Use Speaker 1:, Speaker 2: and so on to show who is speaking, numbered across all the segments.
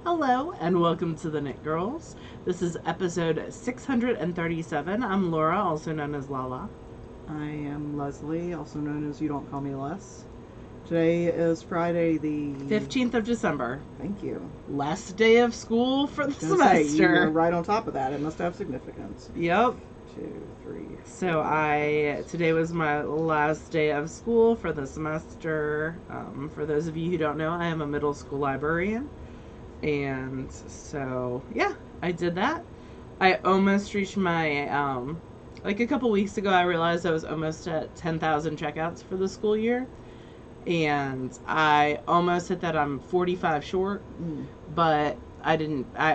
Speaker 1: Hello and welcome to the Knit Girls. This is episode 637. I'm Laura, also known as Lala.
Speaker 2: I am Leslie, also known as You Don't Call Me Les. Today is Friday the
Speaker 1: 15th of December.
Speaker 2: Thank you.
Speaker 1: Last day of school for the
Speaker 2: You
Speaker 1: semester.
Speaker 2: were right on top of that. It must have significance.
Speaker 1: Yep.
Speaker 2: 2, 3.
Speaker 1: So today was my last day of school for the semester. For those of you who don't know, I am a middle school librarian. And so, yeah, I did that. I almost reached my, like a couple weeks ago, I realized I was almost at 10,000 checkouts for the school year. And I almost hit that. I'm 45 short, but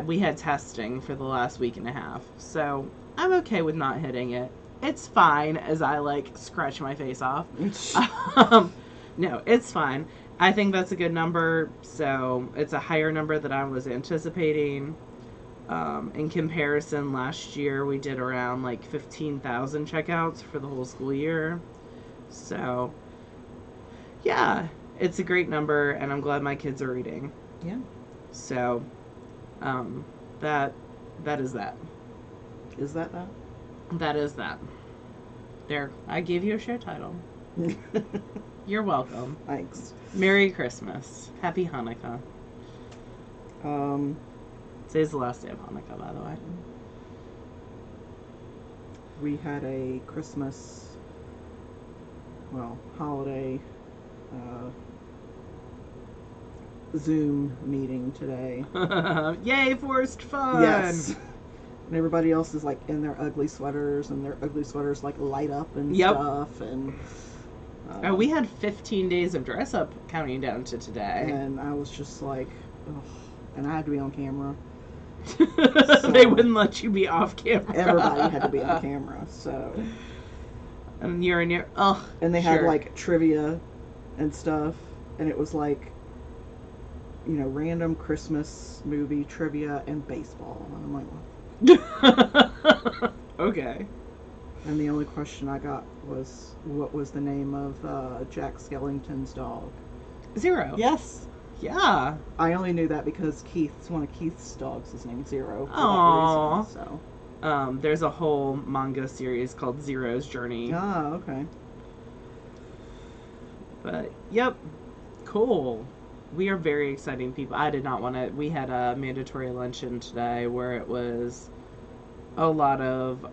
Speaker 1: we had testing for the last week and a half. So I'm okay with not hitting it. It's fine as I scratch my face off. No, it's fine. I think that's a good number, so it's a higher number than I was anticipating. In comparison, last year we did around 15,000 checkouts for the whole school year. So, yeah, it's a great number, and I'm glad my kids are reading.
Speaker 2: Yeah.
Speaker 1: So, that is that.
Speaker 2: Is that that?
Speaker 1: That is that. There, I gave you a show title. You're welcome.
Speaker 2: Thanks.
Speaker 1: Merry Christmas. Happy Hanukkah. Today's the last day of Hanukkah, by the way.
Speaker 2: We had a Christmas, holiday Zoom meeting today.
Speaker 1: Yay, forced fun!
Speaker 2: Yes. And everybody else is in their ugly sweaters, and their ugly sweaters light up and stuff. And
Speaker 1: we had 15 days of dress up counting down to today.
Speaker 2: And I was just ugh. And I had to be on camera.
Speaker 1: So they wouldn't let you be off camera.
Speaker 2: Everybody had to be on camera, so.
Speaker 1: And you're in your,
Speaker 2: and they had trivia and stuff, and it was random Christmas movie trivia and baseball. And I'm like,
Speaker 1: okay.
Speaker 2: And the only question I got was, what was the name of Jack Skellington's dog?
Speaker 1: Zero.
Speaker 2: Yes.
Speaker 1: Yeah.
Speaker 2: I only knew that because one of Keith's dogs is named Zero.
Speaker 1: Aww.
Speaker 2: So.
Speaker 1: There's a whole manga series called Zero's Journey.
Speaker 2: Ah, okay.
Speaker 1: But, yep. Cool. We are very exciting people. I did not want to. We had a mandatory luncheon today where it was a lot of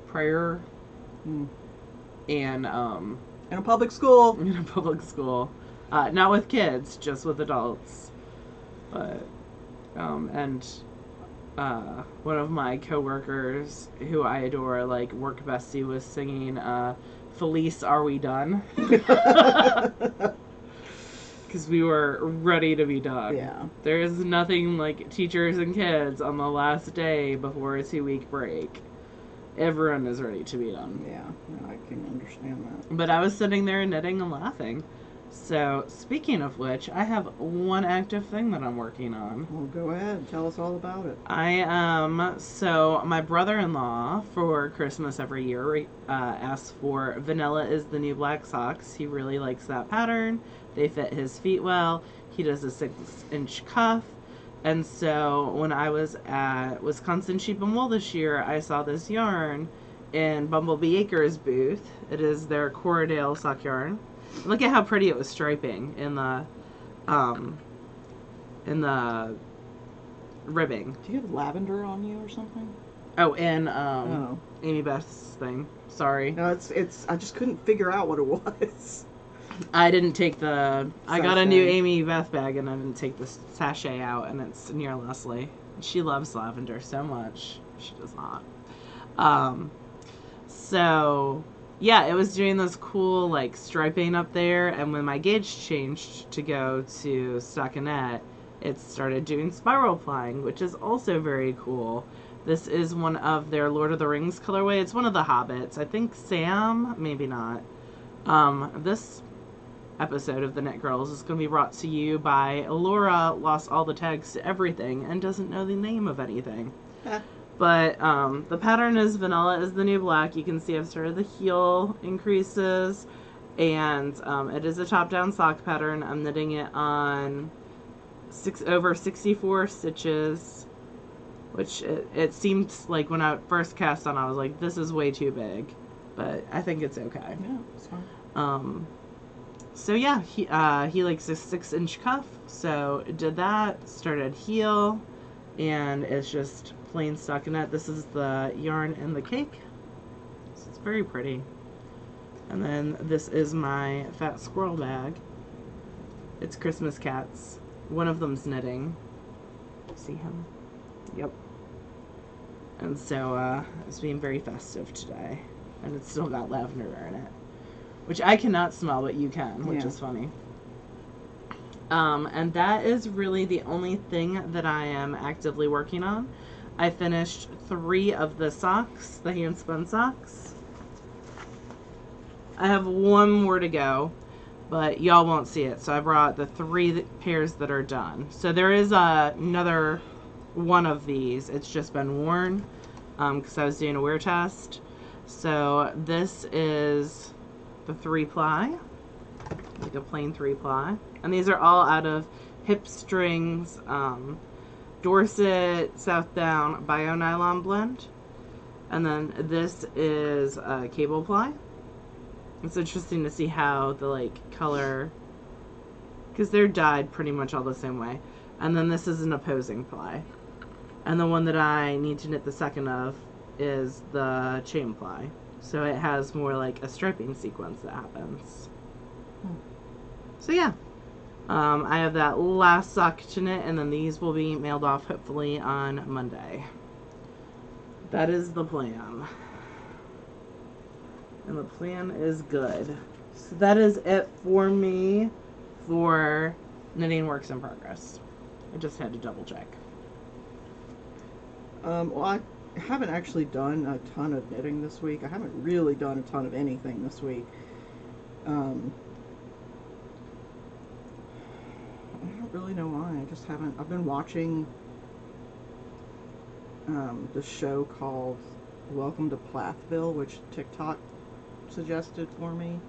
Speaker 1: prayer and
Speaker 2: in a public school.
Speaker 1: In a public school, not with kids, just with adults. But and one of my coworkers who I adore, work bestie, was singing "Felice, Are We Done?" Because we were ready to be done.
Speaker 2: Yeah.
Speaker 1: There is nothing like teachers and kids on the last day before a 2-week break. Everyone is ready to be done.
Speaker 2: Yeah, I can understand that.
Speaker 1: But I was sitting there knitting and laughing. So, speaking of which, I have one active thing that I'm working on.
Speaker 2: Well, go ahead. Tell us all about it.
Speaker 1: So my brother-in-law for Christmas every year asks for Vanilla is the New Black socks. He really likes that pattern. They fit his feet well. He does a 6-inch cuff. And so when I was at Wisconsin Sheep and Wool this year, I saw this yarn in Bumblebee Acres booth. It is their Corridale sock yarn. Look at how pretty it was striping in the ribbing.
Speaker 2: Do you have lavender on you or something?
Speaker 1: Oh, and Amy Beth's thing. Sorry.
Speaker 2: No, it's. I just couldn't figure out what it was.
Speaker 1: I didn't take I got a new Amy Beth bag and I didn't take the sachet out, and it's near Leslie. She loves lavender so much. She does not. So, yeah, it was doing this cool, striping up there, and when my gauge changed to go to stockinette, it started doing spiral plying, which is also very cool. This is one of their Lord of the Rings colorway. It's one of the Hobbits. I think Sam, maybe not. This episode of the Knit Girls is going to be brought to you by Laura. Lost all the tags to everything and doesn't know the name of anything. But the pattern is Vanilla is the New Black. You can see I've started the heel increases, and it is a top-down sock pattern. I'm knitting it on over 64 stitches, which it seemed like when I first cast on, I was like, this is way too big, but I think it's okay.
Speaker 2: Yeah, it's fine.
Speaker 1: So yeah, he likes a 6-inch cuff, so did that, started heel, and it's just plain stockinette. This is the yarn in the cake, so it's very pretty. And then this is my fat squirrel bag. It's Christmas cats. One of them's knitting. See him? Yep. And so it's being very festive today, and it's still got lavender in it, which I cannot smell, but you can, which is funny. And that is really the only thing that I am actively working on. I finished 3 of the socks, the hand spun socks. I have 1 more to go, but y'all won't see it. So I brought the 3 pairs that are done. So there is another one of these. It's just been worn because I was doing a wear test. So this is the 3-ply, like a plain 3-ply. And these are all out of Hip Strings, Dorset, South Down Bio Nylon blend. And then this is a cable ply. It's interesting to see how the like color, because they're dyed pretty much all the same way. And then this is an opposing ply. And the one that I need to knit the second of is the chain ply. So it has more like a striping sequence that happens. So yeah. I have that last sock to knit, and then these will be mailed off hopefully on Monday. That is the plan. And the plan is good. So that is it for me for knitting works in progress. I just had to double check.
Speaker 2: Well, I haven't actually done a ton of knitting this week. I haven't really done a ton of anything this week. I don't really know why. I just haven't. I've been watching the show called Welcome to Plathville, which TikTok suggested for me.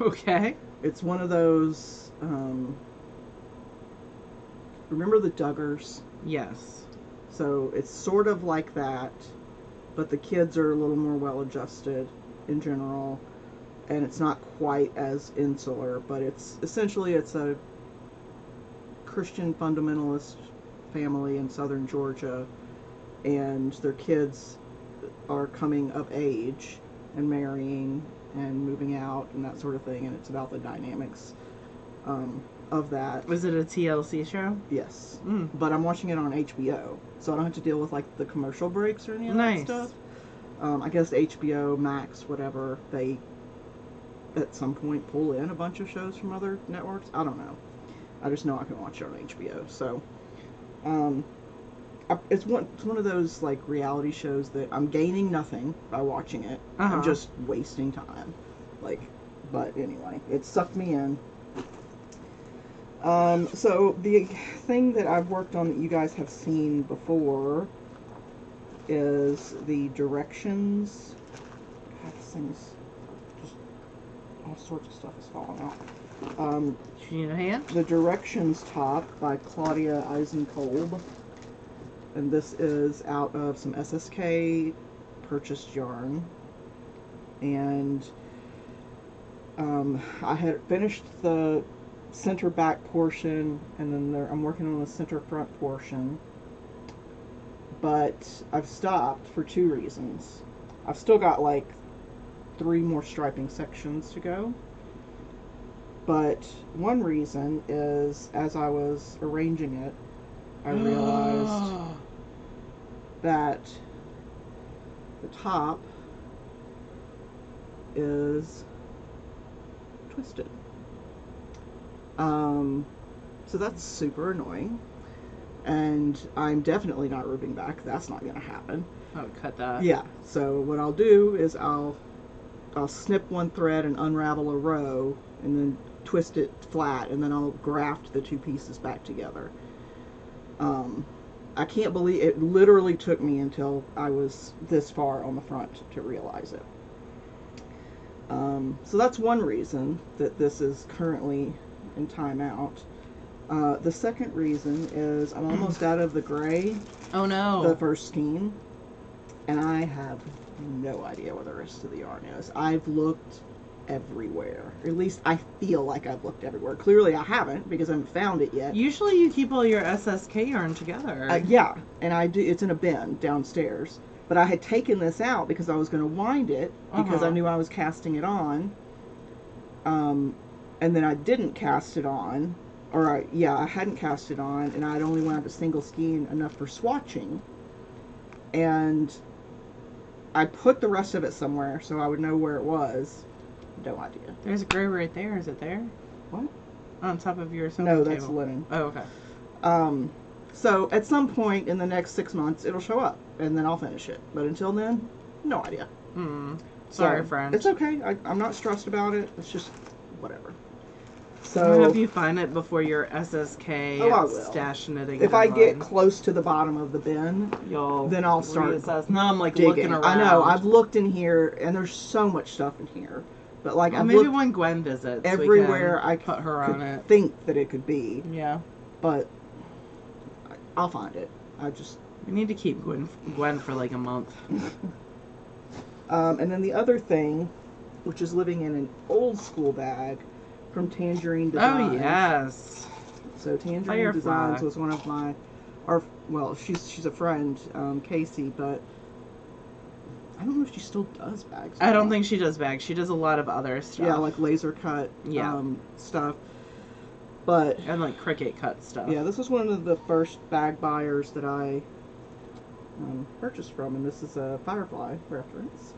Speaker 1: Okay.
Speaker 2: It's one of those. Remember the Duggars?
Speaker 1: Yes.
Speaker 2: So it's sort of like that, but the kids are a little more well adjusted in general, and it's not quite as insular, but it's essentially it's a Christian fundamentalist family in southern Georgia, and their kids are coming of age and marrying and moving out and that sort of thing, and it's about the dynamics of that.
Speaker 1: Was it a TLC show?
Speaker 2: Yes. But I'm watching it on HBO, so I don't have to deal with like the commercial breaks or any of that stuff. I guess HBO Max, whatever, they at some point pull in a bunch of shows from other networks. I don't know. I just know I can watch it on HBO. So, it's one of those like reality shows that I'm gaining nothing by watching it. I'm just wasting time. Like, but anyway, it sucked me in. So the thing that I've worked on that you guys have seen before is the directions. God, this thing's just all sorts of stuff is falling out.
Speaker 1: You need a hand?
Speaker 2: The Directions top by Claudia Eisenkolb, and this is out of some SSK purchased yarn, and I had finished the center back portion, and then I'm working on the center front portion, but I've stopped for 2 reasons. I've still got like 3 more striping sections to go. But one reason is, as I was arranging it, I realized that the top is twisted. So that's super annoying. And I'm definitely not ripping back. That's not going to happen.
Speaker 1: Oh, cut that.
Speaker 2: Yeah. So what I'll do is I'll snip one thread and unravel a row, and then twist it flat, and then I'll graft the 2 pieces back together. I can't believe it literally took me until I was this far on the front to realize it. So that's one reason that this is currently in timeout. The second reason is I'm almost out of the gray,
Speaker 1: Oh no.
Speaker 2: the first skein, and I have no idea where the rest of the yarn is. I've looked everywhere. Or at least I feel like I've looked everywhere. Clearly I haven't because I haven't found it yet.
Speaker 1: Usually you keep all your SSK yarn together.
Speaker 2: Yeah, and I do. It's in a bin downstairs. But I had taken this out because I was going to wind it because I knew I was casting it on. And then I didn't cast it on. I hadn't cast it on, and I'd only wound a single skein enough for swatching. And I put the rest of it somewhere so I would know where it was. No idea.
Speaker 1: There's a gray right there. Is it there?
Speaker 2: What?
Speaker 1: On top of your sewing
Speaker 2: No,
Speaker 1: table.
Speaker 2: that's linen.
Speaker 1: Oh, okay.
Speaker 2: So at some point in the next 6 months, it'll show up, and then I'll finish it. But until then, no idea.
Speaker 1: Sorry,
Speaker 2: So,
Speaker 1: friend.
Speaker 2: It's okay. I'm not stressed about it. It's just whatever.
Speaker 1: So
Speaker 2: So
Speaker 1: have you find it before your SSK
Speaker 2: I will.
Speaker 1: stash knitting.
Speaker 2: If I get close to the bottom of the bin, then I'll start
Speaker 1: reassess. Now I'm like
Speaker 2: digging.
Speaker 1: looking around.
Speaker 2: I know. I've looked in here, and there's so much stuff in here. But like
Speaker 1: well,
Speaker 2: I've
Speaker 1: maybe
Speaker 2: looked
Speaker 1: when Gwen visits,
Speaker 2: everywhere
Speaker 1: we can
Speaker 2: I
Speaker 1: put her
Speaker 2: could
Speaker 1: on it.
Speaker 2: think that it could be.
Speaker 1: Yeah.
Speaker 2: But I'll find it.
Speaker 1: We need to keep Gwen for like a month.
Speaker 2: And then the other thing, which is living in an old school bag from Tangerine Designs.
Speaker 1: Oh yes.
Speaker 2: So Tangerine
Speaker 1: Firefly.
Speaker 2: Designs was one of my, she's a friend, Casey, but I don't know if she still does bags.
Speaker 1: I don't think she does bags. She does a lot of other stuff.
Speaker 2: Yeah, like laser cut stuff. But
Speaker 1: and like Cricut cut stuff.
Speaker 2: yeah, this was one of the first bag buyers that I purchased from, and this is a Firefly reference.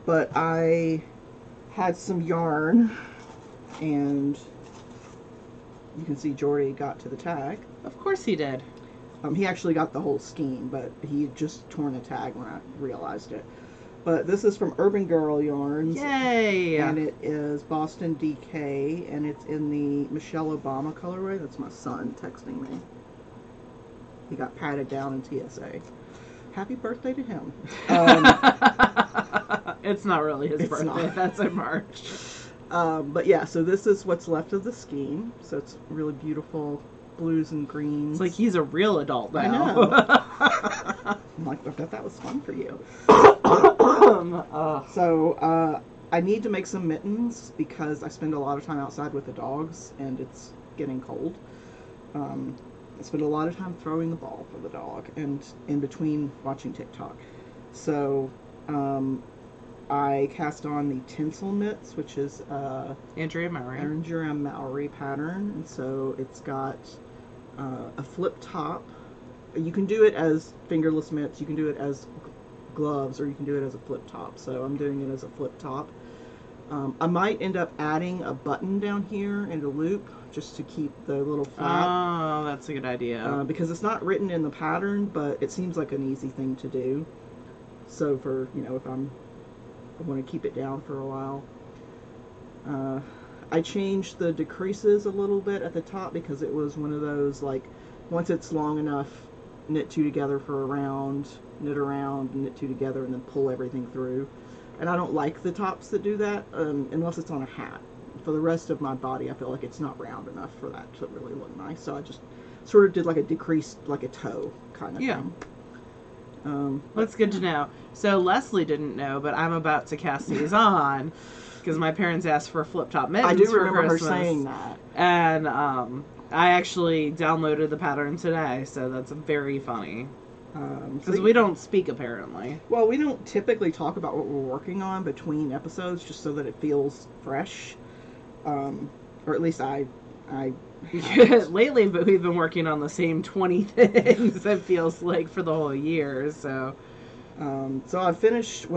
Speaker 2: But I had some yarn, and you can see Jordy got to the tag.
Speaker 1: Of course he did.
Speaker 2: He actually got the whole skein, but he had just torn a tag when I realized it. But this is from Urban Girl Yarns.
Speaker 1: Yay!
Speaker 2: And it is Boston DK, and it's in the Michelle Obama colorway. That's my son texting me. He got patted down in TSA. Happy birthday to him.
Speaker 1: It's not really his birthday.
Speaker 2: Not.
Speaker 1: That's in March.
Speaker 2: But yeah, so this is what's left of the skein. So it's really beautiful blues and greens.
Speaker 1: It's like he's a real adult now.
Speaker 2: I know. I'm like, I bet that was fun for you. So I need to make some mittens because I spend a lot of time outside with the dogs and it's getting cold. I spend a lot of time throwing the ball for the dog and in between watching TikTok. So I cast on the tinsel mitts, which is
Speaker 1: Andrea
Speaker 2: Maori pattern, and so it's got a flip top. You can do it as fingerless mitts, you can do it as gloves, or you can do it as a flip top. So I'm doing it as a flip top. I might end up adding a button down here and a loop just to keep the little flap.
Speaker 1: Oh, that's a good idea.
Speaker 2: Because it's not written in the pattern, but it seems like an easy thing to do. So for, if I want to keep it down for a while. I changed the decreases a little bit at the top because it was one of those, like, once it's long enough, knit two together for a round, knit around, knit two together, and then pull everything through. And I don't like the tops that do that, unless it's on a hat. For the rest of my body, I feel like it's not round enough for that to really look nice. So I just sort of did like a decreased, like a toe kind of thing.
Speaker 1: That's good to know. So Leslie didn't know, but I'm about to cast these on because my parents asked for flip top mittens.
Speaker 2: I do remember
Speaker 1: Christmas,
Speaker 2: her saying that.
Speaker 1: And I actually downloaded the pattern today, so that's very funny. Because we don't speak, apparently.
Speaker 2: Well, we don't typically talk about what we're working on between episodes, just so that it feels fresh. Or at least I
Speaker 1: Lately, but we've been working on the same 20 things, it feels like, for the whole year, so.
Speaker 2: So I finished,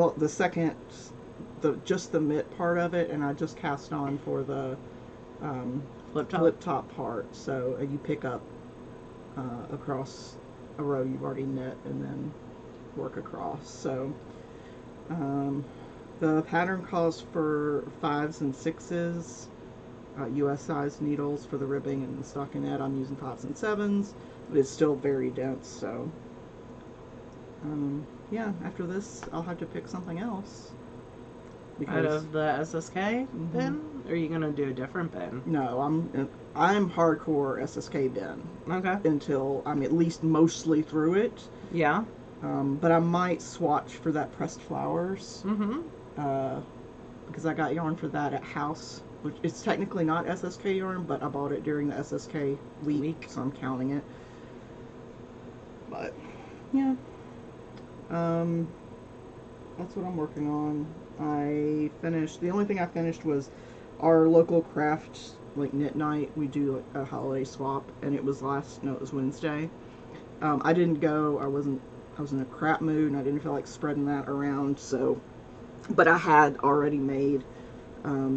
Speaker 2: just the mitt part of it, and I just cast on for the flip top part. So you pick up across a row you've already knit and then work across. So the pattern calls for 5s and 6s. US size needles for the ribbing and the stockinette. I'm using 5s and 7s, but it's still very dense, so yeah, after this I'll have to pick something else.
Speaker 1: Out of the SSK
Speaker 2: Mm-hmm.
Speaker 1: then? Or are you gonna do a different bin?
Speaker 2: No, I'm hardcore SSK bin
Speaker 1: Okay.
Speaker 2: until I'm at least mostly through it.
Speaker 1: Yeah.
Speaker 2: But I might swatch for that pressed flowers.
Speaker 1: Mm-hmm.
Speaker 2: Because I got yarn for that at House, which it's technically not SSK yarn, but I bought it during the SSK week. So I'm counting it. But yeah, that's what I'm working on. The only thing I finished was our local craft like knit night. We do like a holiday swap, and it was Wednesday. I didn't go. I was in a crap mood, and I didn't feel like spreading that around. So, but I had already made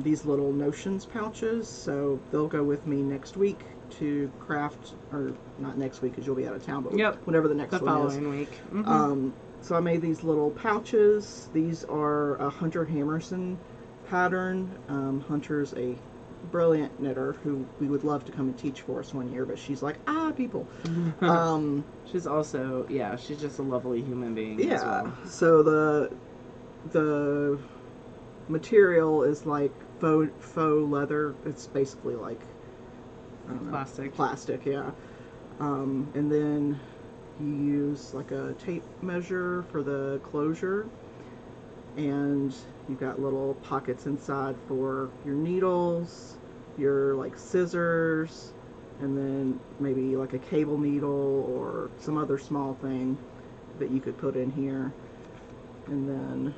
Speaker 2: these little notions pouches, so they'll go with me next week to craft, or not next week because you'll be out of town, but whenever the next one is.
Speaker 1: The following week. Mm-hmm.
Speaker 2: So I made these little pouches. These are a Hunter Hammerson pattern. Hunter's a brilliant knitter who we would love to come and teach for us one year, but she's like, people.
Speaker 1: She's also, she's just a lovely human being as
Speaker 2: Yeah.
Speaker 1: well.
Speaker 2: So the material is like faux leather. It's basically like, I don't know, plastic, yeah. And then you use like a tape measure for the closure, and you've got little pockets inside for your needles, your like scissors, and then maybe like a cable needle or some other small thing that you could put in here. And then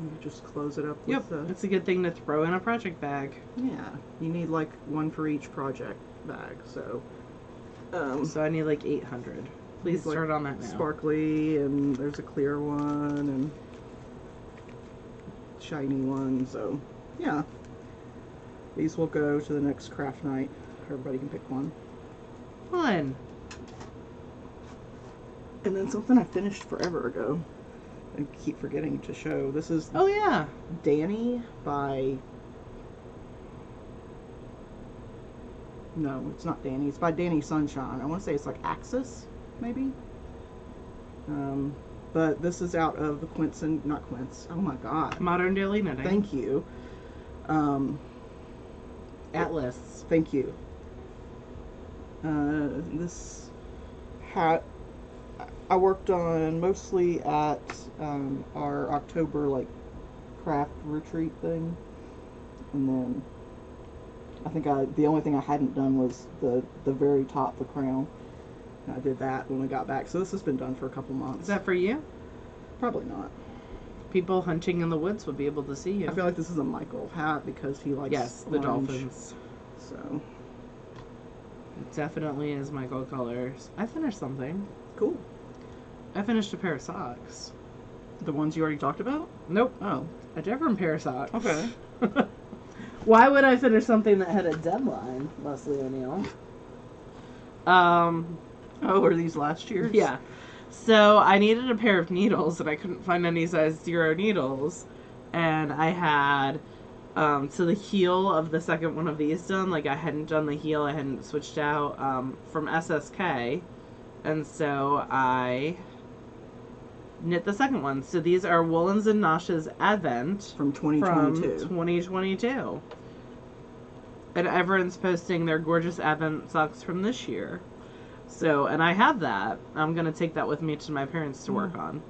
Speaker 2: you just close it up with
Speaker 1: it's a good thing to throw in a project bag.
Speaker 2: Yeah, you need like one for each project bag, so
Speaker 1: so I need like 800. Please start on that now.
Speaker 2: Sparkly, and there's a clear one and shiny one, so yeah. These will go to the next craft night. Everybody can pick one.
Speaker 1: Fun.
Speaker 2: And then something I finished forever ago. I keep forgetting to show. This is Danny by... No, it's not Danny. It's by Danny Sunshine. I want to say it's like Axis, maybe? But this is out of the not Quince. Oh my god.
Speaker 1: Modern Daily Knitting.
Speaker 2: Thank you.
Speaker 1: Atlas.
Speaker 2: Thank you. This hat I worked on mostly at our October like craft retreat thing, and then I think the only thing I hadn't done was the very top, the crown. And I did that when we got back. So this has been done for a couple months.
Speaker 1: Is that for you?
Speaker 2: Probably not.
Speaker 1: People hunting in the woods would be able to see you.
Speaker 2: I feel like this is a Michael hat because he likes
Speaker 1: the
Speaker 2: orange.
Speaker 1: dolphins.
Speaker 2: So
Speaker 1: it definitely is Michael colors. I finished something.
Speaker 2: Cool.
Speaker 1: I finished a pair of socks.
Speaker 2: The ones you already talked about?
Speaker 1: Nope.
Speaker 2: Oh.
Speaker 1: A different pair of socks.
Speaker 2: Okay.
Speaker 1: Why would I finish something that had a deadline, Leslie O'Neill?
Speaker 2: Oh, are these last year's?
Speaker 1: Yeah. So I needed a pair of needles, and I couldn't find any size 0 needles. And I had, so the heel of the second one of these done, like I hadn't done the heel, I hadn't switched out from SSK. And so I knit the second one. So these are Woolens and Nosh's Advent
Speaker 2: from 2022.
Speaker 1: From 2022. And everyone's posting their gorgeous Advent socks from this year. So, and I have that. I'm going to take that with me to my parents to work on.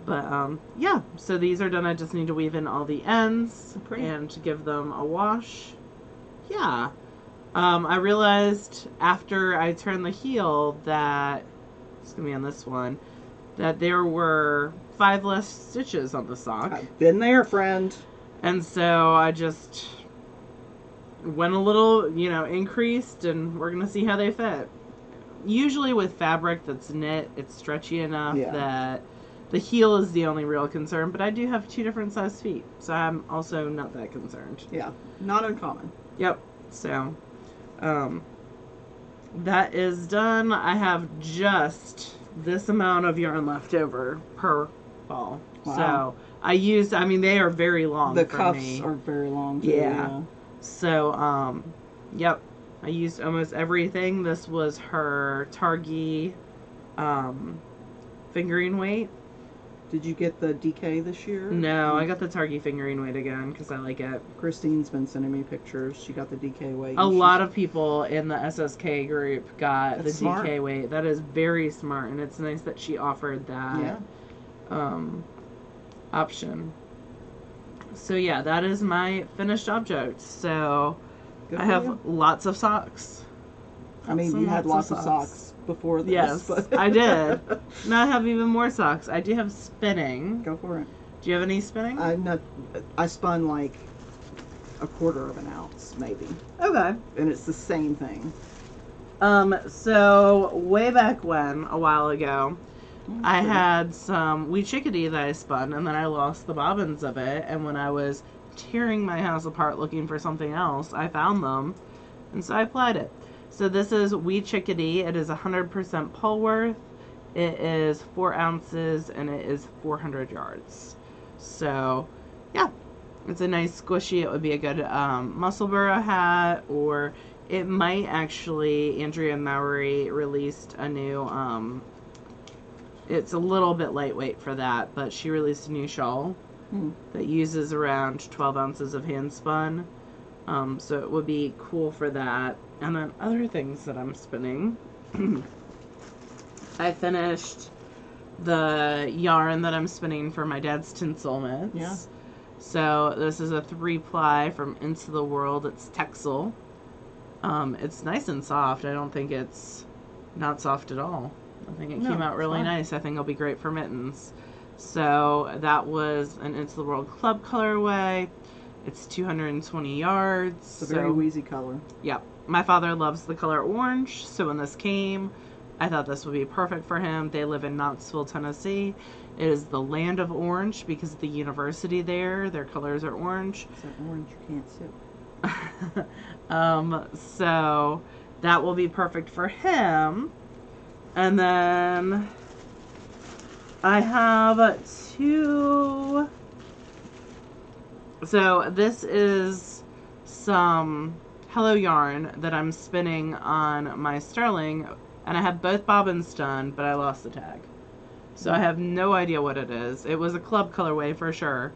Speaker 1: But, yeah. So these are done. I just need to weave in all the ends and to give them a wash. Yeah. I realized after I turned the heel that, it's going to be on this one, that there were 5 less stitches on the sock.
Speaker 2: I've been there, friend.
Speaker 1: And so I just went a little, increased, and we're going to see how they fit. Usually with fabric that's knit, it's stretchy enough that the heel is the only real concern, but I do have 2 different size feet, so I'm also not that concerned.
Speaker 2: Yeah, not uncommon.
Speaker 1: Yep, so that is done. I have just this amount of yarn left over per ball.
Speaker 2: Wow.
Speaker 1: So they are very long.
Speaker 2: The
Speaker 1: for
Speaker 2: cuffs
Speaker 1: me.
Speaker 2: are very long too.
Speaker 1: Yeah. So, yep. I used almost everything. This was her Targhee fingering weight.
Speaker 2: Did you get the DK this year?
Speaker 1: No, I got the Target fingering weight again because I like it.
Speaker 2: Christine's been sending me pictures. She got the DK weight.
Speaker 1: A lot of people in the SSK group got the
Speaker 2: smart.
Speaker 1: DK weight. That is very smart, and it's nice that she offered that option. So yeah, that is my finished object. So
Speaker 2: Good
Speaker 1: I
Speaker 2: for
Speaker 1: have
Speaker 2: you.
Speaker 1: lots of socks.
Speaker 2: I mean, you had lots of socks before this.
Speaker 1: Yes,
Speaker 2: but
Speaker 1: I did. Now I have even more socks. I do have spinning.
Speaker 2: Go for it.
Speaker 1: Do you have any spinning?
Speaker 2: I spun like a quarter of an ounce, maybe.
Speaker 1: Okay.
Speaker 2: And it's the same thing.
Speaker 1: So way back when, a while ago, I had some wee chickadee that I spun, and then I lost the bobbins of it, and when I was tearing my house apart looking for something else, I found them, and so I applied it. So this is wee chickadee. It is 100% Polworth. It is 4 ounces, and it is 400 yards. So, yeah, it's a nice squishy. It would be a good Musselburgh hat, or it might actually, Andrea Mowry released a new, it's a little bit lightweight for that, but she released a new shawl that uses around 12 ounces of hand spun. So it would be cool for that. And then other things that I'm spinning. I finished the yarn that I'm spinning for my dad's tinsel mitts.
Speaker 2: Yeah.
Speaker 1: So this is a 3-ply from Into the World. It's Texel. It's nice and soft. I don't think it's not soft at all. I think it came out really nice. I think it'll be great for mittens. So that was an Into the World Club colorway. It's 220 yards.
Speaker 2: It's a very wheezy color.
Speaker 1: Yep. My father loves the color orange, so when this came, I thought this would be perfect for him. They live in Knoxville, Tennessee. It is the land of orange because of the university there. Their colors are orange.
Speaker 2: It's that orange you can't sit.
Speaker 1: So that will be perfect for him. And then I have 2. So this is some Hello yarn that I'm spinning on my Sterling, and I have both bobbins done, but I lost the tag. So I have no idea what it is. It was a club colorway for sure.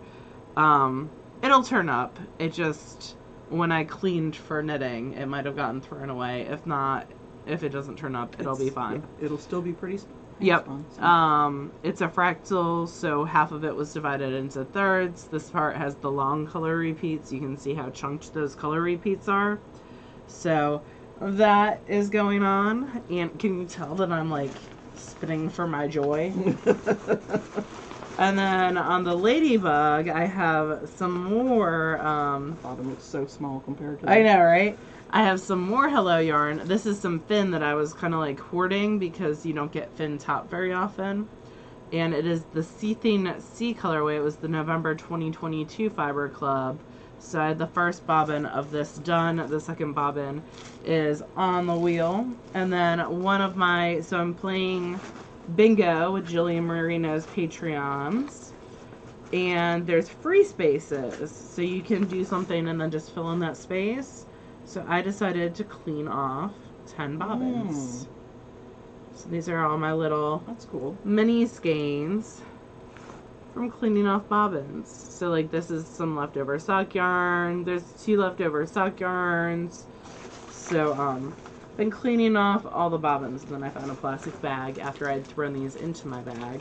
Speaker 1: It'll turn up. It just, when I cleaned for knitting, it might have gotten thrown away. If not, if it doesn't turn up, it'll be fine.
Speaker 2: Yeah, it'll still be pretty
Speaker 1: Yep.
Speaker 2: spun, so.
Speaker 1: It's a fractal, so half of it was divided into thirds. This part has the long color repeats. You can see how chunked those color repeats are. So that is going on. And can you tell that I'm like spinning for my joy? And then on the Ladybug, I have some more.
Speaker 2: Bottom looks so small compared to.
Speaker 1: I know, right? I have some more Hello yarn. This is some Fin that I was kind of like hoarding because you don't get Fin top very often. And it is the Seething Sea colorway. It was the November 2022 Fiber Club. So I had the first bobbin of this done. The second bobbin is on the wheel. And then one of my, so I'm playing Bingo with Jillian Marino's Patreons. And there's free spaces. So you can do something and then just fill in that space. So I decided to clean off 10 bobbins. So these are all my little
Speaker 2: That's cool.
Speaker 1: mini skeins from cleaning off bobbins. So like this is some leftover sock yarn. There's 2 leftover sock yarns. So been cleaning off all the bobbins, and then I found a plastic bag after I'd thrown these into my bag.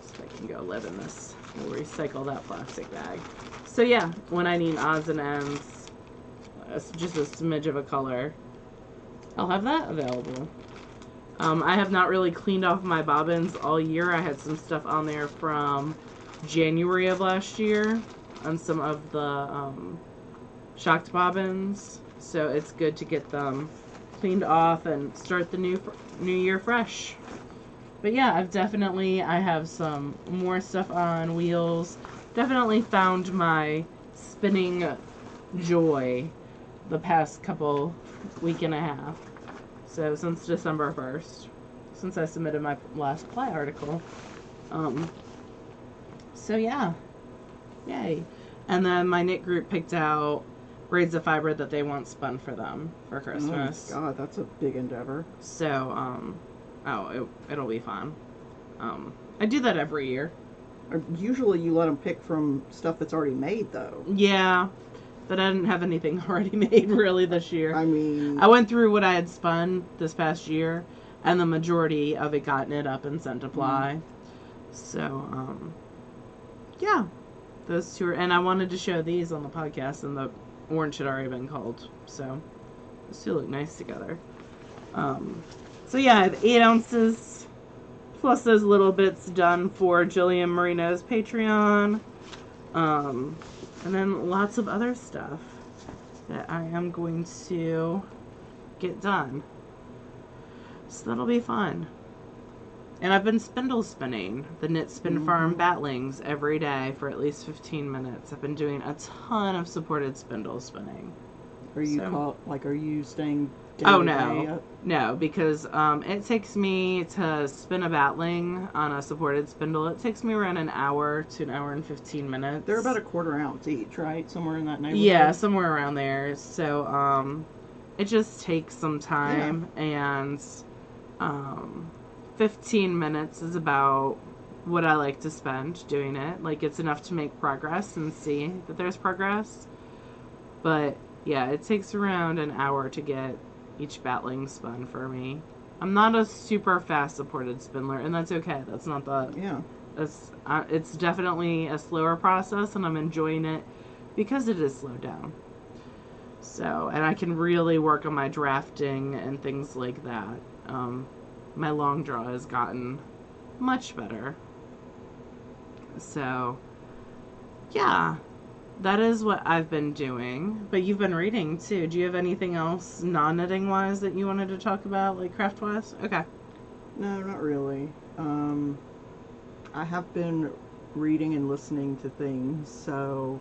Speaker 1: So I can go live in this. We'll recycle that plastic bag. So yeah, when I need odds and ends, just a smidge of a color, I'll have that available. I have not really cleaned off my bobbins all year. I had some stuff on there from January of last year on some of the shocked bobbins, so it's good to get them cleaned off and start the new year fresh. But yeah, I have some more stuff on wheels. Definitely found my spinning joy the past week and a half. So since December 1st, since I submitted my last Ply article. So yeah, yay. And then my knit group picked out braids of fiber that they want spun for them for Christmas.
Speaker 2: Oh God, that's a big endeavor.
Speaker 1: So, it'll be fun. I do that every year.
Speaker 2: Usually you let them pick from stuff that's already made, though.
Speaker 1: Yeah, but I didn't have anything already made really this year.
Speaker 2: I mean,
Speaker 1: I went through what I had spun this past year, and the majority of it got knit up and sent to ply. So, yeah, those two are, and I wanted to show these on the podcast, and the orange had already been culled, so those two look nice together. So yeah, I have 8 ounces, plus those little bits done for Jillian Marino's Patreon, and then lots of other stuff that I am going to get done. So that'll be fun. And I've been spindle spinning the Knit Spin Farm batlings every day for at least 15 minutes. I've been doing a ton of supported spindle spinning.
Speaker 2: Are you staying day
Speaker 1: Oh,
Speaker 2: to
Speaker 1: no.
Speaker 2: day up?
Speaker 1: No, because it takes me to spin a batling on a supported spindle. It takes me around an hour to an hour and 15 minutes.
Speaker 2: They're about a 1/4 ounce each, right? Somewhere in that neighborhood?
Speaker 1: Yeah, somewhere around there. So, it just takes some time, and 15 minutes is about what I like to spend doing it. Like, it's enough to make progress and see that there's progress. But, yeah, it takes around an hour to get each batling spun for me. I'm not a super fast supported spindler, and that's okay. That's not the...
Speaker 2: Yeah.
Speaker 1: It's definitely a slower process, and I'm enjoying it because it is slowed down. So, and I can really work on my drafting and things like that. My long draw has gotten much better. So, yeah, that is what I've been doing. But you've been reading too. Do you have anything else non-knitting wise that you wanted to talk about, like craft wise? Okay.
Speaker 2: No, not really. I have been reading and listening to things. So,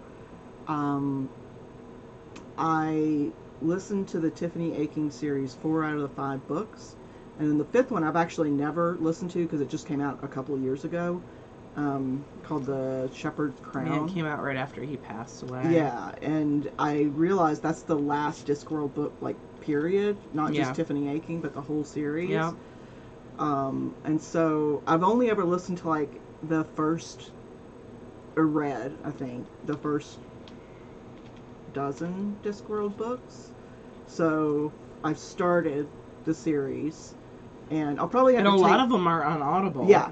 Speaker 2: I listened to the Tiffany Aching series 4 out of the 5 books. And then the 5th one I've actually never listened to because it just came out a couple of years ago, called The Shepherd's Crown.
Speaker 1: Yeah, it came out right after he passed away.
Speaker 2: Yeah, and I realized that's the last Discworld book, like, period. Not just Tiffany Aching, but the whole series.
Speaker 1: Yeah.
Speaker 2: And so I've only ever listened to, like, the first, or read, I think, the first dozen Discworld books. So I've started the series, and I'll probably have
Speaker 1: and
Speaker 2: to
Speaker 1: a lot of them are on Audible.
Speaker 2: Yeah.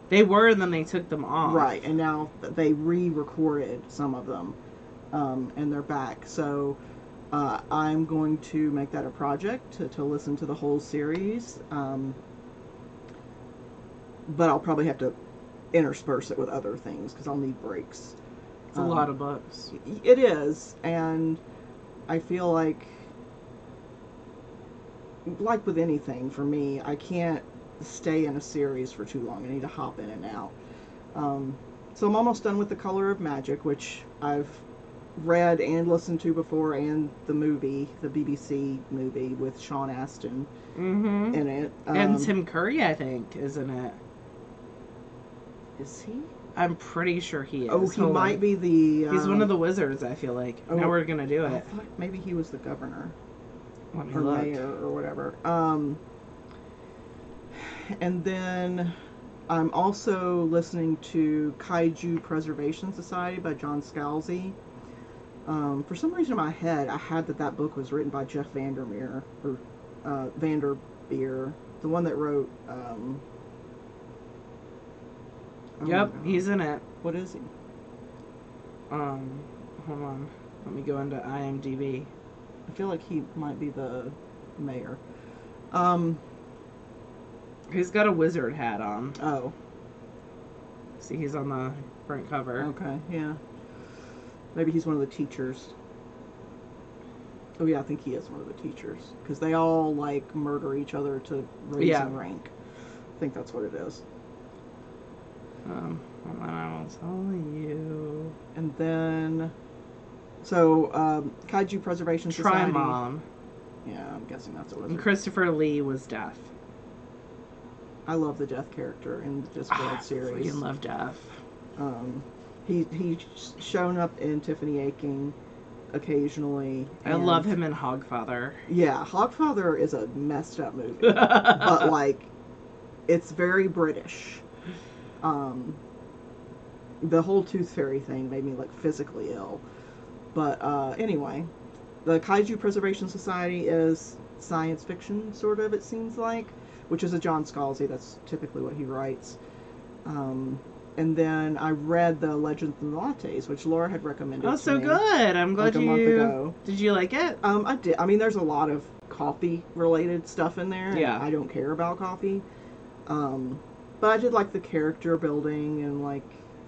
Speaker 1: They were, and then they took them off.
Speaker 2: Right, and now they re-recorded some of them, and they're back. So I'm going to make that a project to listen to the whole series, but I'll probably have to intersperse it with other things because I'll need breaks.
Speaker 1: It's a lot of books.
Speaker 2: It is, and I feel like with anything, for me, I can't stay in a series for too long. I need to hop in and out. So I'm almost done with The Color of Magic, which I've read and listened to before, and the movie, the BBC movie with Sean Astin in it.
Speaker 1: And Tim Curry, I think, is in it.
Speaker 2: Is he?
Speaker 1: I'm pretty sure he is.
Speaker 2: Oh, he might be the...
Speaker 1: He's one of the wizards, I feel like. Now we're going to do it.
Speaker 2: I thought maybe he was the governor.
Speaker 1: Let me
Speaker 2: or
Speaker 1: look.
Speaker 2: mayor or whatever. And then I'm also listening to Kaiju Preservation Society by John Scalzi. For some reason in my head, I had that book was written by Jeff Vandermeer, or Vanderbeer, the one that wrote...
Speaker 1: Yep, he's in it.
Speaker 2: What is he?
Speaker 1: Hold on. Let me go into IMDb.
Speaker 2: I feel like he might be the mayor.
Speaker 1: He's got a wizard hat on.
Speaker 2: Oh.
Speaker 1: See, he's on the front cover.
Speaker 2: Okay, yeah. Maybe he's one of the teachers. Oh yeah, I think he is one of the teachers. Because they all, like, murder each other to raise in rank. I think that's what it is.
Speaker 1: Hold on, I will tell you.
Speaker 2: And then... So, Kaiju Preservation Society.
Speaker 1: Trimon.
Speaker 2: Yeah, I'm guessing that's what it is.
Speaker 1: And Christopher Lee was deaf.
Speaker 2: I love the Death character in the Discworld series.
Speaker 1: I freaking love Death.
Speaker 2: He's shown up in Tiffany Aching occasionally.
Speaker 1: I love him in Hogfather.
Speaker 2: Yeah, Hogfather is a messed up movie. But, like, it's very British. The whole tooth fairy thing made me like physically ill. But anyway, the Kaiju Preservation Society is science fiction, sort of, it seems like, which is a John Scalzi. That's typically what he writes. And then I read the Legends and Lattes, which Laura had recommended.
Speaker 1: Oh,
Speaker 2: to
Speaker 1: so
Speaker 2: me,
Speaker 1: good! I'm glad
Speaker 2: like a month ago.
Speaker 1: Did you like it?
Speaker 2: I did. I mean, there's a lot of coffee-related stuff in there.
Speaker 1: Yeah.
Speaker 2: And I don't care about coffee. But I did like the character building and like.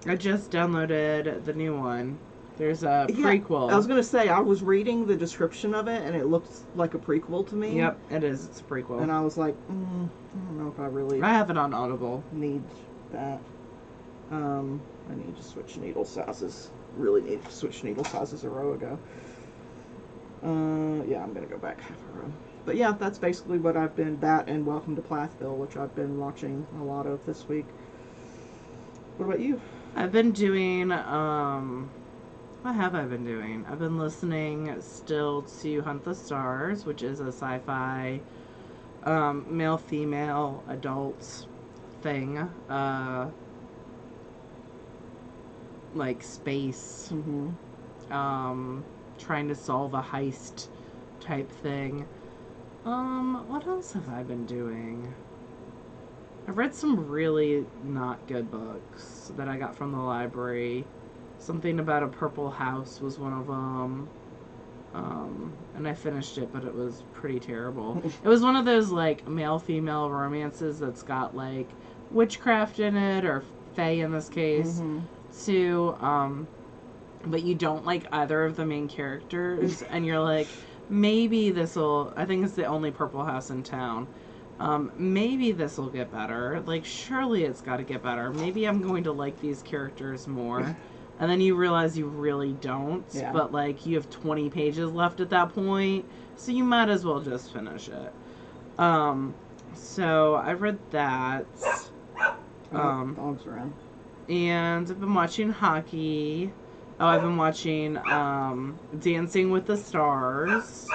Speaker 1: I just downloaded the new one. There's a prequel.
Speaker 2: I was gonna say, I was reading the description of it, and it looked like a prequel to me.
Speaker 1: Yep, it is. It's a prequel.
Speaker 2: And I was like, I don't know if I really.
Speaker 1: I have it on Audible.
Speaker 2: Need that. I need to switch needle sizes. Really needed to switch needle sizes a row ago. Yeah, I'm gonna go back half a row. But yeah, that's basically what I've been. That and Welcome to Plathville, which I've been watching a lot of this week. What about you?
Speaker 1: I've been doing, what have I been doing? I've been listening still to Hunt the Stars, which is a sci-fi, male-female adult thing, like space, trying to solve a heist type thing. What else have I been doing? I've read some really not good books that I got from the library. Something About a Purple House was one of them. And I finished it, but it was pretty terrible. It was one of those, like, male-female romances that's got, like, witchcraft in it, or fae in this case, too. But you don't like either of the main characters, and you're like, maybe this'll... I think it's the only Purple House in town. Maybe this will get better. Like, surely it's got to get better. Maybe I'm going to like these characters more. And then you realize you really don't.
Speaker 2: Yeah.
Speaker 1: But, like, you have 20 pages left at that point. So you might as well just finish it. So I read that.
Speaker 2: Dogs around.
Speaker 1: And I've been watching hockey. Oh, I've been watching Dancing with the Stars.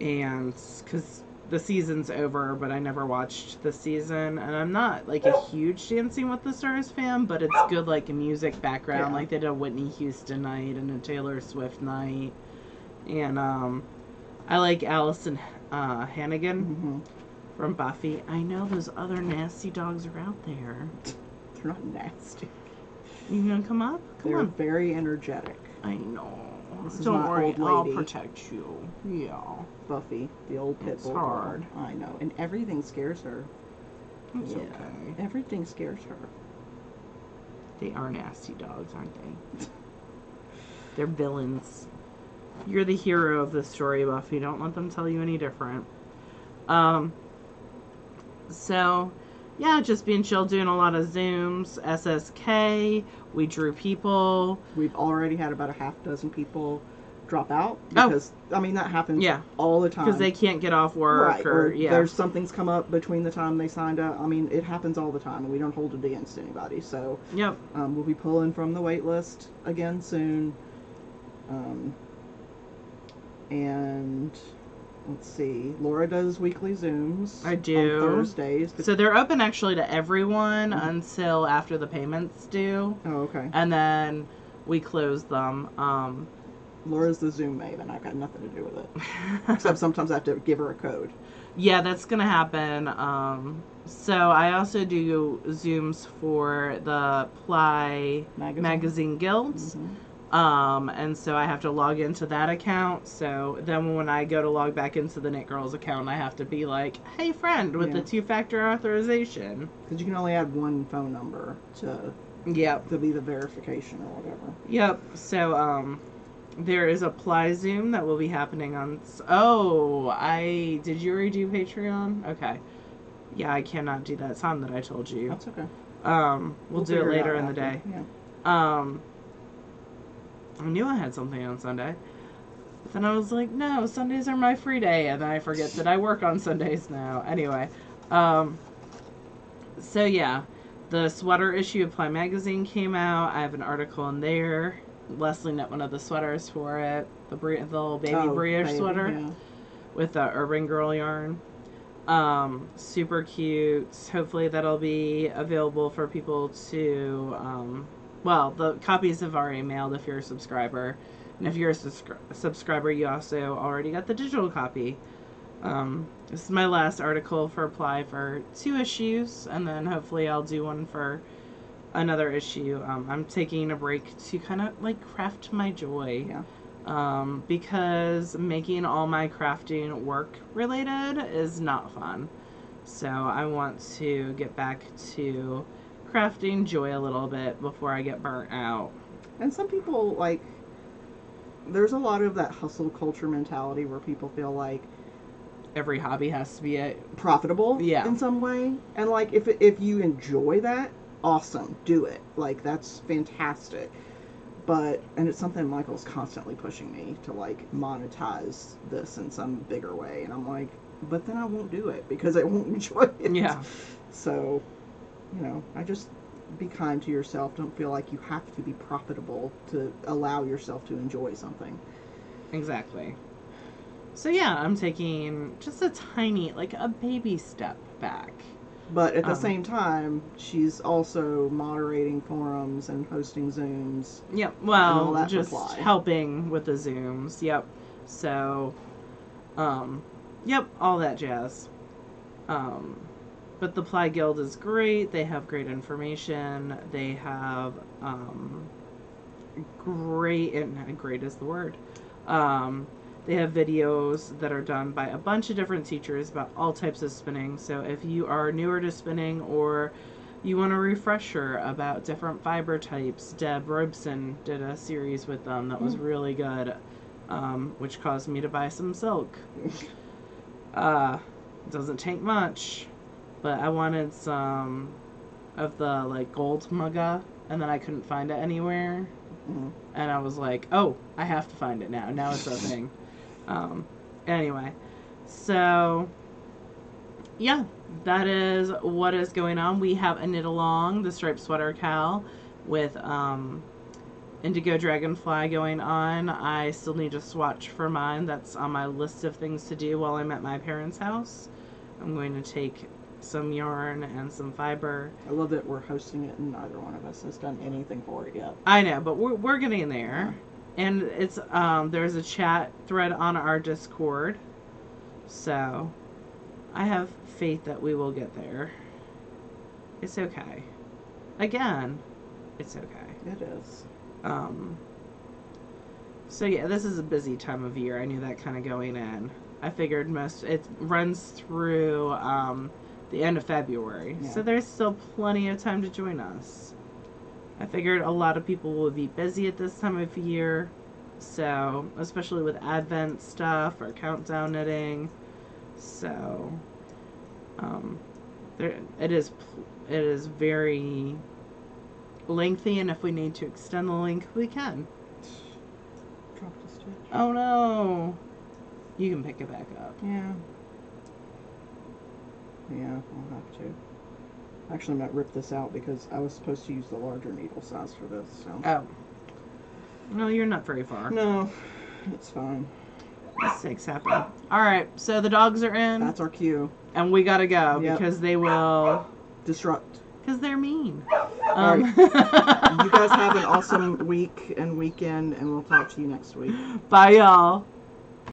Speaker 1: And, because the season's over, but I never watched the season, and I'm not like a huge Dancing with the Stars fan, but it's good like a music background.
Speaker 2: Yeah.
Speaker 1: Like they did a Whitney Houston night and a Taylor Swift night, and I like Allison Hannigan from Buffy. I know those other nasty dogs are out there.
Speaker 2: They're not nasty.
Speaker 1: You gonna come up? Come
Speaker 2: They're
Speaker 1: on.
Speaker 2: very energetic.
Speaker 1: I know.
Speaker 2: This is
Speaker 1: Don't
Speaker 2: my
Speaker 1: worry,
Speaker 2: old
Speaker 1: I'll
Speaker 2: lady.
Speaker 1: protect you. Yeah.
Speaker 2: Buffy, the old pit
Speaker 1: It's
Speaker 2: bull.
Speaker 1: hard.
Speaker 2: I know, and everything scares her.
Speaker 1: It's okay.
Speaker 2: Everything scares her.
Speaker 1: They are nasty dogs, aren't they? They're villains. You're the hero of this story, Buffy. Don't let them tell you any different. So, yeah, just being chill, doing a lot of Zooms, SSK. We drew people.
Speaker 2: We've already had about a half dozen people drop out because I mean that happens all the time
Speaker 1: because they can't get off work,
Speaker 2: right?
Speaker 1: or
Speaker 2: there's something's come up between the time they signed up. I mean, it happens all the time, and we don't hold it against anybody. So we'll be pulling from the wait list again soon. And let's see, Laura does weekly Zooms.
Speaker 1: I do
Speaker 2: on Thursdays.
Speaker 1: So they're open actually to everyone until after the payments due.
Speaker 2: Oh, okay.
Speaker 1: And then we close them.
Speaker 2: Laura's the Zoom maven. I've got nothing to do with it. Except sometimes I have to give her a code.
Speaker 1: Yeah, that's going to happen. So I also do Zooms for the Ply Magazine Guilds. And so I have to log into that account. So then when I go to log back into the TheKnitGirlls account, I have to be like, hey, friend, with the two-factor authorization.
Speaker 2: Because you can only add one phone number to be the verification or whatever.
Speaker 1: Yep. So, there is a Ply Zoom that will be happening on... did you already do Patreon? Okay. Yeah, I cannot do that. It's on that I told you.
Speaker 2: That's okay.
Speaker 1: We'll do it later in the day.
Speaker 2: Yeah.
Speaker 1: I knew I had something on Sunday. But then I was like, no, Sundays are my free day. And then I forget that I work on Sundays now. Anyway. So yeah. The sweater issue of Ply Magazine came out. I have an article in there. Leslie knit one of the sweaters for it. The little baby brioche sweater with the Urban Girl yarn. Super cute. Hopefully that'll be available for people to, well, the copies have already mailed if you're a subscriber. And if you're a subscriber, you also already got the digital copy. This is my last article for apply for 2 issues, and then hopefully I'll do one for another issue. I'm taking a break to kind of like craft my joy.
Speaker 2: Yeah.
Speaker 1: Because making all my crafting work related is not fun. So I want to get back to crafting joy a little bit before I get burnt out.
Speaker 2: And some people, like, there's a lot of that hustle culture mentality where people feel like
Speaker 1: Every hobby has to be
Speaker 2: profitable
Speaker 1: Yeah.
Speaker 2: in some way. And, like, if you enjoy that, awesome, do it. Like, that's fantastic. But, and it's something Michael's constantly pushing me to, like, monetize this in some bigger way. And I'm like, but then I won't do it because I won't enjoy it.
Speaker 1: Yeah.
Speaker 2: So, you know, I just be kind to yourself. Don't feel like you have to be profitable to allow yourself to enjoy something.
Speaker 1: Exactly. So yeah, I'm taking just a tiny, like a baby step back.
Speaker 2: But at the same time, she's also moderating forums and hosting Zooms.
Speaker 1: Yep.
Speaker 2: And all
Speaker 1: Well,
Speaker 2: that
Speaker 1: just
Speaker 2: reply.
Speaker 1: helping with the Zooms. Yep. So, yep, all that jazz. But the Ply Guild is great. They have great information. They have great, and great is the word. They have videos that are done by a bunch of different teachers about all types of spinning. So if you are newer to spinning or you want a refresher about different fiber types, Deb Robeson did a series with them that was really good, which caused me to buy some silk. Doesn't take much, but I wanted some of the like gold mugga, and then I couldn't find it anywhere. And I was like, oh, I have to find it now. Now it's a thing. Anyway, so yeah, that is what is going on. We have a knit along, the striped sweater Cal, with Indigo Dragonfly going on. I still need to swatch for mine. That's on my list of things to do while I'm at my parents' house. I'm going to take some yarn and some fiber.
Speaker 2: I love that we're hosting it and neither one of us has done anything for it yet.
Speaker 1: I know, but we're getting there. And it's there's a chat thread on our Discord. So I have faith that we will get there. It's okay. Again, it's okay.
Speaker 2: It is.
Speaker 1: So yeah, this is a busy time of year. I knew that kind of going in. I figured it runs through the end of February.
Speaker 2: Yeah.
Speaker 1: So there's still plenty of time to join us. I figured a lot of people will be busy at this time of year. So, especially with Advent stuff or countdown knitting. So, it is very lengthy, and if we need to extend the link, we can.
Speaker 2: Dropped a stitch.
Speaker 1: Oh no! You can pick it back up.
Speaker 2: Yeah. Yeah, I'll have to. Actually, I might rip this out because I was supposed to use the larger needle size for this. So.
Speaker 1: Oh. No, you're not very far.
Speaker 2: No, it's fine.
Speaker 1: Mistakes happen. Alright, so the dogs are in.
Speaker 2: That's our cue.
Speaker 1: And we gotta go
Speaker 2: Yep.
Speaker 1: because they will...
Speaker 2: Disrupt.
Speaker 1: Because they're mean.
Speaker 2: All right. You guys have an awesome week and weekend, and we'll talk to you next week.
Speaker 1: Bye, y'all.